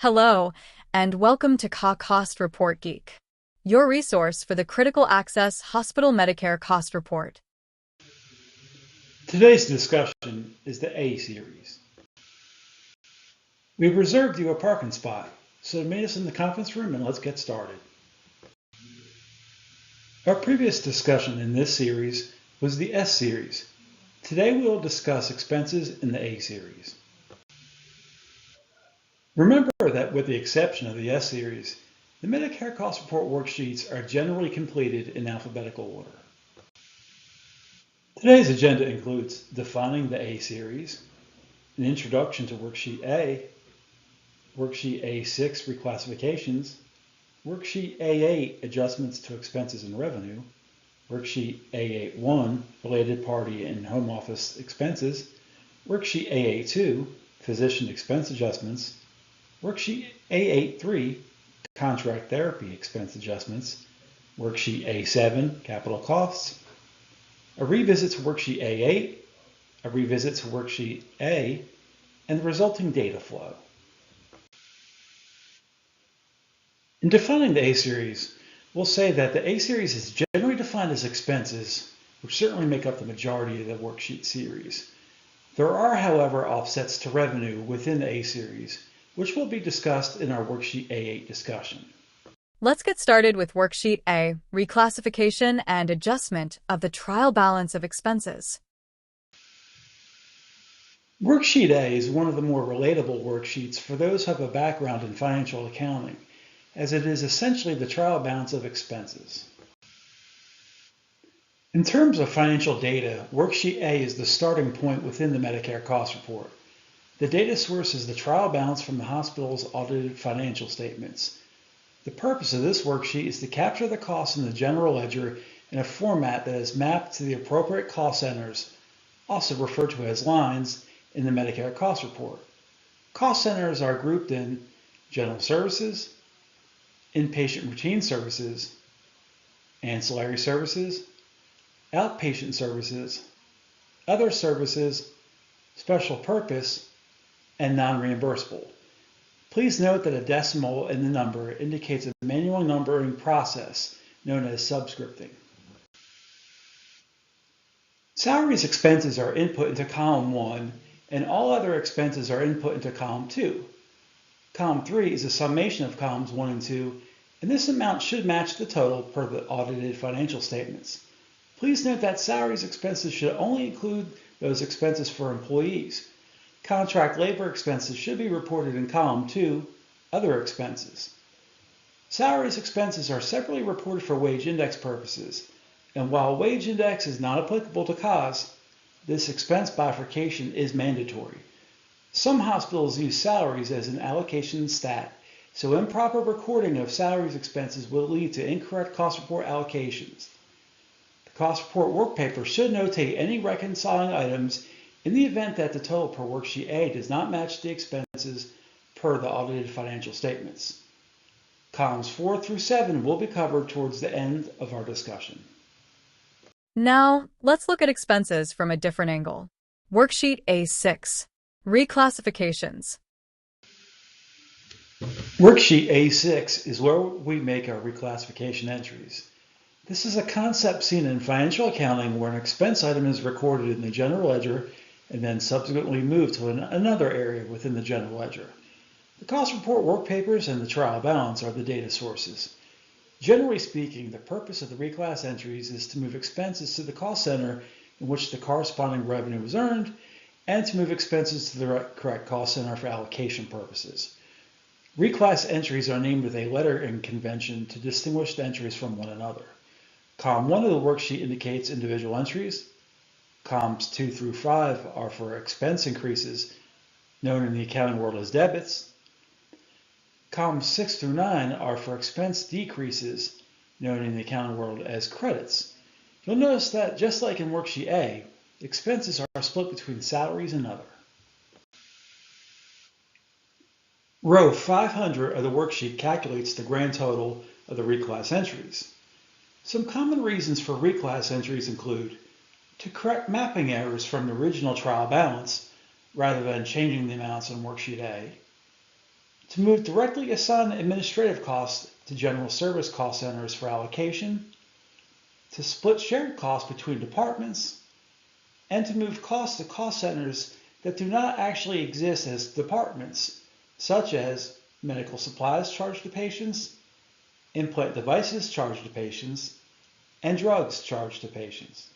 Hello, and welcome to CAH Cost Report Geek, your resource for the Critical Access Hospital Medicare Cost Report. Today's discussion is the A series. We've reserved you a parking spot, so meet us in the conference room and let's get started. Our previous discussion in this series was the S series. Today we will discuss expenses in the A series. Remember that with the exception of the S series, the Medicare Cost Report worksheets are generally completed in alphabetical order. Today's agenda includes defining the A series, an introduction to Worksheet A, Worksheet A6 reclassifications, Worksheet A8 adjustments to expenses and revenue, Worksheet A81 related party and home office expenses, Worksheet A82 physician expense adjustments, Worksheet A83 contract therapy expense adjustments, Worksheet A7 capital costs, a revisit to Worksheet A8, a revisit to Worksheet A, and the resulting data flow. In defining the A series, we'll say that the A series is generally defined as expenses, which certainly make up the majority of the worksheet series. There are, however, offsets to revenue within the A series, which will be discussed in our Worksheet A8 discussion. Let's get started with Worksheet A, reclassification and adjustment of the trial balance of expenses. Worksheet A is one of the more relatable worksheets for those who have a background in financial accounting, as it is essentially the trial balance of expenses. In terms of financial data, Worksheet A is the starting point within the Medicare Cost Report. The data source is the trial balance from the hospital's audited financial statements. The purpose of this worksheet is to capture the costs in the general ledger in a format that is mapped to the appropriate cost centers, also referred to as lines, in the Medicare Cost Report. Cost centers are grouped in general services, inpatient routine services, ancillary services, outpatient services, other services, special purpose, and non-reimbursable. Please note that a decimal in the number indicates a manual numbering process known as subscripting. Salaries expenses are input into column 1, and all other expenses are input into column 2. Column 3 is a summation of columns 1 and 2, and this amount should match the total per the audited financial statements. Please note that salaries expenses should only include those expenses for employees. Contract labor expenses should be reported in column 2, other expenses. Salaries expenses are separately reported for wage index purposes, and while wage index is not applicable to CAHs, this expense bifurcation is mandatory. Some hospitals use salaries as an allocation stat, so improper recording of salaries expenses will lead to incorrect cost report allocations. The cost report work paper should notate any reconciling items in the event that the total per Worksheet A does not match the expenses per the audited financial statements. Columns 4 through 7 will be covered towards the end of our discussion. Now, let's look at expenses from a different angle. Worksheet A6, reclassifications. Worksheet A6 is where we make our reclassification entries. This is a concept seen in financial accounting where an expense item is recorded in the general ledger and then subsequently moved to another area within the general ledger. The cost report work papers and the trial balance are the data sources. Generally speaking, the purpose of the reclass entries is to move expenses to the cost center in which the corresponding revenue was earned, and to move expenses to the correct cost center for allocation purposes. Reclass entries are named with a lettering convention to distinguish the entries from one another. Column 1 of the worksheet indicates individual entries. Columns 2 through 5 are for expense increases, known in the accounting world as debits. Columns 6 through 9 are for expense decreases, known in the accounting world as credits. You'll notice that just like in Worksheet A, expenses are split between salaries and other. Row 500 of the worksheet calculates the grand total of the reclass entries. Some common reasons for reclass entries include to correct mapping errors from the original trial balance rather than changing the amounts on Worksheet A, to move directly assigned administrative costs to general service cost centers for allocation, to split shared costs between departments, and to move costs to cost centers that do not actually exist as departments, such as medical supplies charged to patients, implant devices charged to patients, and drugs charged to patients.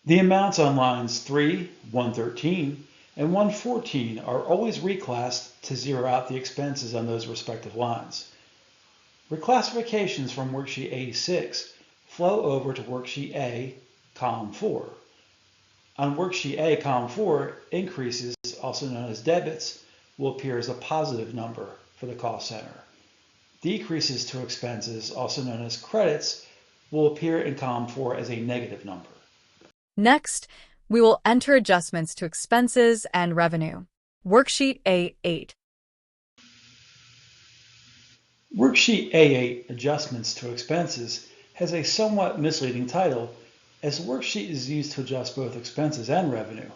The amounts on lines 3, 113, and 114 are always reclassed to zero out the expenses on those respective lines. Reclassifications from Worksheet A6 flow over to Worksheet A, Column 4. On Worksheet A, Column 4, increases, also known as debits, will appear as a positive number for the cost center. Decreases to expenses, also known as credits, will appear in Column 4 as a negative number. Next, we will enter adjustments to expenses and revenue. Worksheet A8. Worksheet A8, Adjustments to Expenses, has a somewhat misleading title, as the worksheet is used to adjust both expenses and revenue.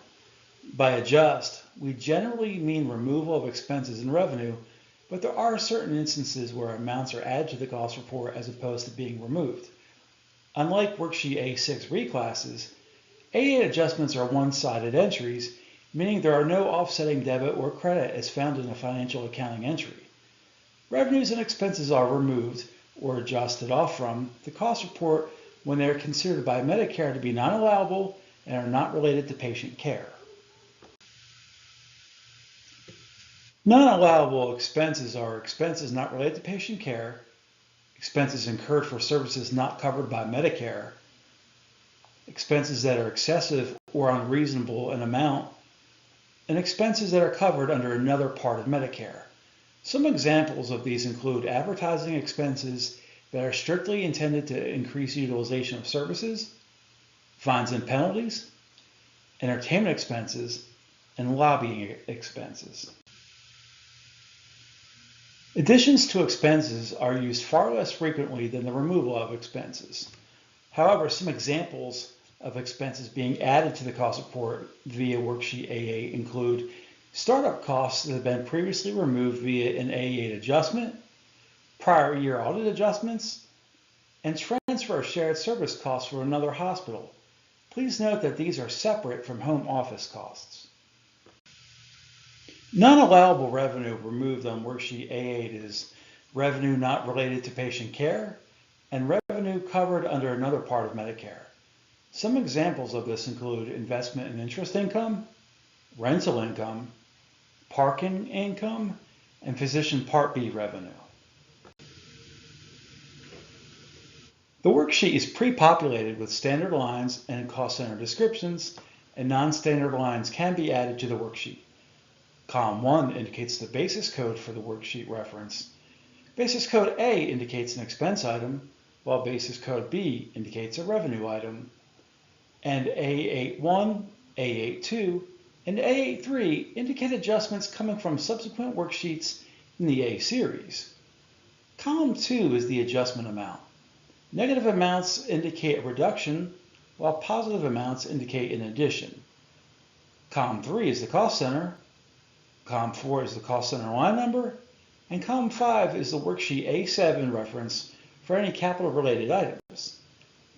By adjust, we generally mean removal of expenses and revenue, but there are certain instances where amounts are added to the cost report as opposed to being removed. Unlike Worksheet A6 reclasses, A8 adjustments are one-sided entries, meaning there are no offsetting debit or credit as found in a financial accounting entry. Revenues and expenses are removed or adjusted off from the cost report when they are considered by Medicare to be non-allowable and are not related to patient care. Non-allowable expenses are expenses not related to patient care, expenses incurred for services not covered by Medicare, expenses that are excessive or unreasonable in amount, and expenses that are covered under another part of Medicare. Some examples of these include advertising expenses that are strictly intended to increase utilization of services, fines and penalties, entertainment expenses, and lobbying expenses. Additions to expenses are used far less frequently than the removal of expenses. However, some examples of expenses being added to the cost report via Worksheet A8 include startup costs that have been previously removed via an A8 adjustment, prior year audit adjustments, and transfer of shared service costs from another hospital. Please note that these are separate from home office costs. Non-allowable revenue removed on Worksheet A8 is revenue not related to patient care and revenue covered under another part of Medicare. Some examples of this include investment and interest income, rental income, parking income, and physician Part B revenue. The worksheet is pre-populated with standard lines and cost center descriptions, and non-standard lines can be added to the worksheet. Column 1 indicates the basis code for the worksheet reference. Basis code A indicates an expense item, while basis code B indicates a revenue item. And A81, A82, and A83 indicate adjustments coming from subsequent worksheets in the A series. Column 2 is the adjustment amount. Negative amounts indicate a reduction, while positive amounts indicate an addition. Column 3 is the cost center. Column 4 is the cost center line number, and column 5 is the worksheet A7 reference for any capital-related items.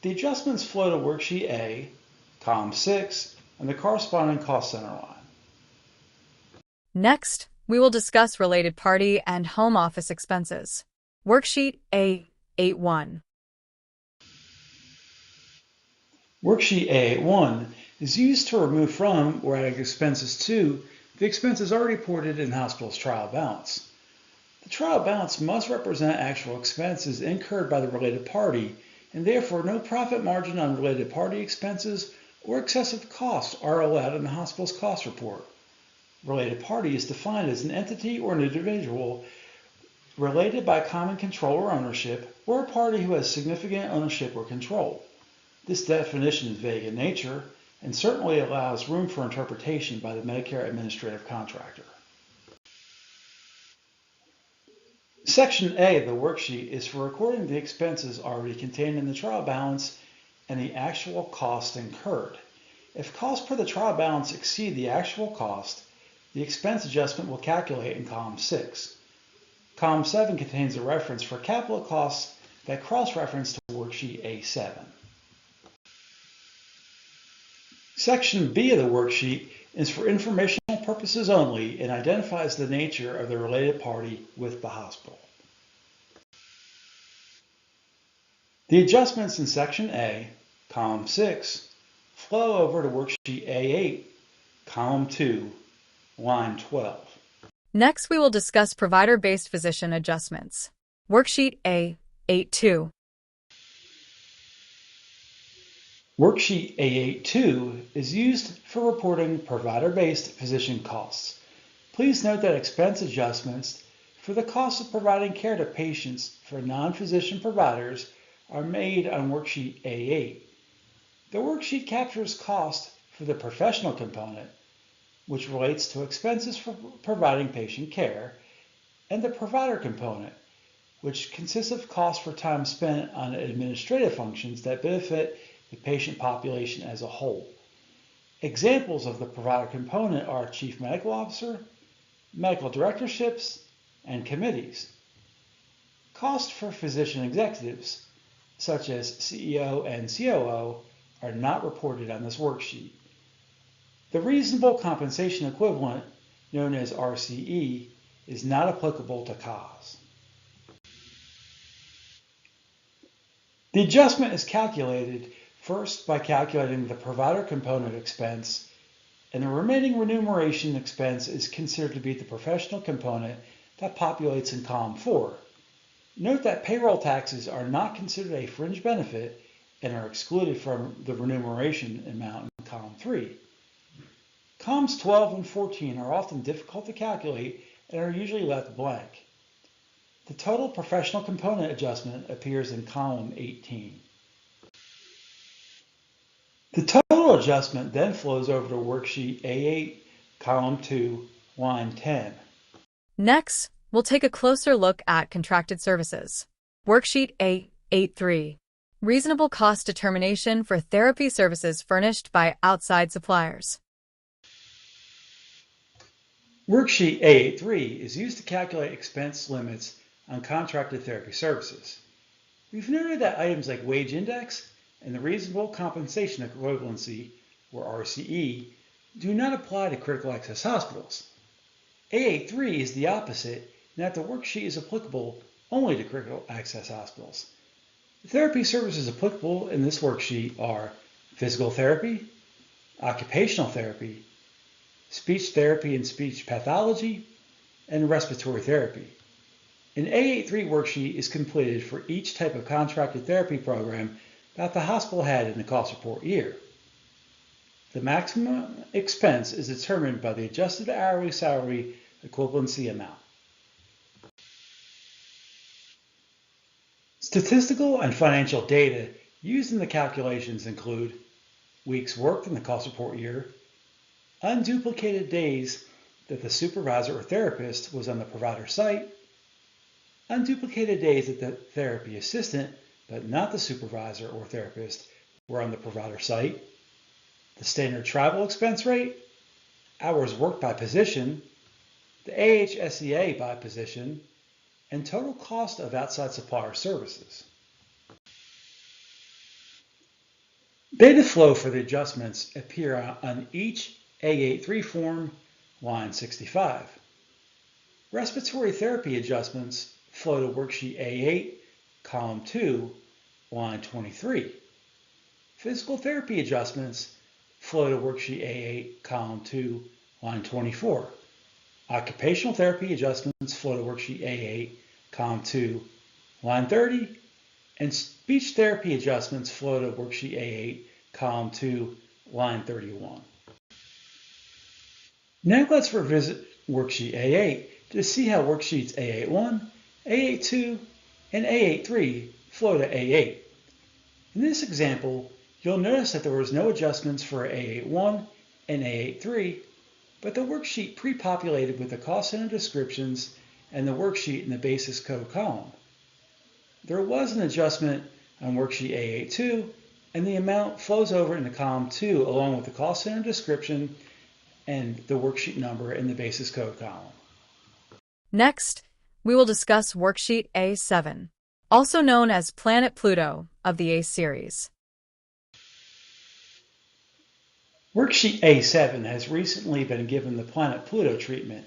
The adjustments flow to worksheet A, column 6, and the corresponding cost center line. Next, we will discuss related party and home office expenses. Worksheet A81. Worksheet A81 is used to remove from or add expenses to the expenses already reported in the hospital's trial balance. The trial balance must represent actual expenses incurred by the related party, and therefore no profit margin on related party expenses or excessive costs are allowed in the hospital's cost report. Related party is defined as an entity or an individual related by common control or ownership, or a party who has significant ownership or control. This definition is vague in nature and certainly allows room for interpretation by the Medicare administrative contractor. Section A of the worksheet is for recording the expenses already contained in the trial balance and the actual cost incurred. If costs per the trial balance exceed the actual cost, the expense adjustment will calculate in column 6. Column 7 contains a reference for capital costs that cross-reference to worksheet A7. Section B of the worksheet is for informational purposes only and identifies the nature of the related party with the hospital. The adjustments in Section A, column 6, flow over to worksheet A8, column 2, line 12. Next, we will discuss provider-based physician adjustments. Worksheet A82. Worksheet A82 is used for reporting provider-based physician costs. Please note that expense adjustments for the cost of providing care to patients for non-physician providers are made on worksheet A8. The worksheet captures cost for the professional component, which relates to expenses for providing patient care, and the provider component, which consists of costs for time spent on administrative functions that benefit the patient population as a whole. Examples of the provider component are chief medical officer, medical directorships, and committees. Costs for physician executives, such as CEO and COO, are not reported on this worksheet. The reasonable compensation equivalent, known as RCE, is not applicable to CAHs. The adjustment is calculated first by calculating the provider component expense, and the remaining remuneration expense is considered to be the professional component that populates in column 4. Note that payroll taxes are not considered a fringe benefit and are excluded from the remuneration amount in column 3. Columns 12 and 14 are often difficult to calculate and are usually left blank. The total professional component adjustment appears in column 18. The total adjustment then flows over to worksheet A8, column 2, line 10. Next, we'll take a closer look at contracted services. Worksheet A83. Reasonable cost determination for therapy services furnished by outside suppliers. Worksheet A83 is used to calculate expense limits on contracted therapy services. We've noted that items like wage index and the reasonable compensation equivalency, or RCE, do not apply to critical access hospitals. A83 is the opposite in that the worksheet is applicable only to critical access hospitals. The therapy services applicable in this worksheet are physical therapy, occupational therapy, speech therapy and speech pathology, and respiratory therapy. An A83 worksheet is completed for each type of contracted therapy program that the hospital had in the cost report year. The maximum expense is determined by the adjusted hourly salary equivalency amount. Statistical and financial data used in the calculations include weeks worked in the cost report year, unduplicated days that the supervisor or therapist was on the provider site, unduplicated days that the therapy assistant, but not the supervisor or therapist, were on the provider site, the standard travel expense rate, hours worked by position, the AHSEA by position, and total cost of outside supplier services. Data flow for the adjustments appear on each A83 form, line 65. Respiratory therapy adjustments flow to worksheet A8, column 2, line 23. Physical therapy adjustments flow to worksheet A8, column 2, line 24. Occupational therapy adjustments flow to worksheet A8, column 2, line 30. And speech therapy adjustments flow to worksheet A8, column 2, line 31. Now let's revisit worksheet A8 to see how worksheets A81, A82, and A83 flow to A8. In this example, you'll notice that there was no adjustments for A81 and A83, but the worksheet pre-populated with the cost center descriptions and the worksheet in the basis code column. There was an adjustment on worksheet A82, and the amount flows over into column 2 along with the cost center description and the worksheet number in the basis code column. Next, we will discuss Worksheet A7, also known as Planet Pluto of the A series. Worksheet A7 has recently been given the Planet Pluto treatment,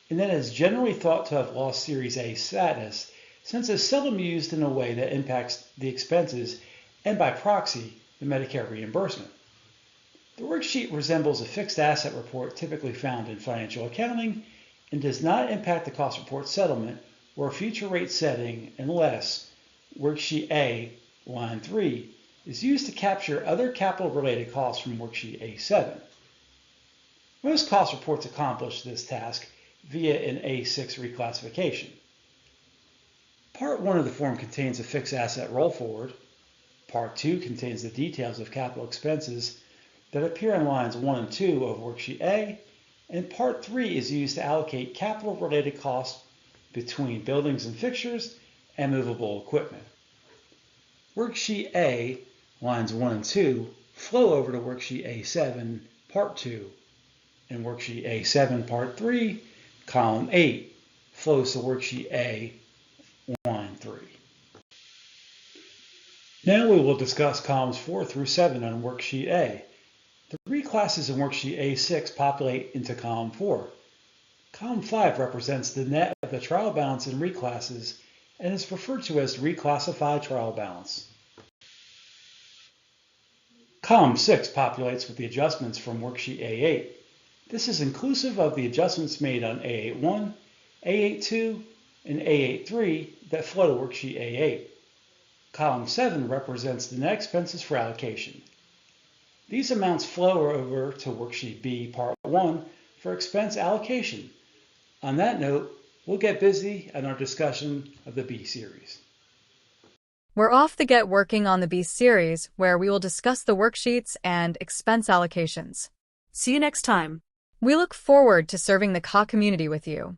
and that is generally thought to have lost Series A status since it's seldom used in a way that impacts the expenses and by proxy the Medicare reimbursement. The worksheet resembles a fixed asset report typically found in financial accounting and does not impact the cost report settlement or future rate setting unless Worksheet A, line 3, is used to capture other capital-related costs from Worksheet A7. Most cost reports accomplish this task via an A6 reclassification. Part 1 of the form contains a fixed asset roll forward. Part 2 contains the details of capital expenses that appear on lines 1 and 2 of Worksheet A, and Part 3 is used to allocate capital-related costs between buildings and fixtures and movable equipment. Worksheet A, lines 1 and 2, flow over to Worksheet A7, Part 2, and Worksheet A7, Part 3, Column 8, flows to Worksheet A, line 3. Now we will discuss columns 4 through 7 on Worksheet A. The reclasses in Worksheet A6 populate into column 4. Column 5 represents the net of the trial balance in reclasses and is referred to as reclassified trial balance. Column 6 populates with the adjustments from Worksheet A8. This is inclusive of the adjustments made on A81, A82, and A83 that flow to Worksheet A8. Column 7 represents the net expenses for allocation. These amounts flow over to Worksheet B, Part 1 for expense allocation. On that note, we'll get busy on our discussion of the B series. We're off to get working on the B series, where we will discuss the worksheets and expense allocations. See you next time. We look forward to serving the CAH community with you.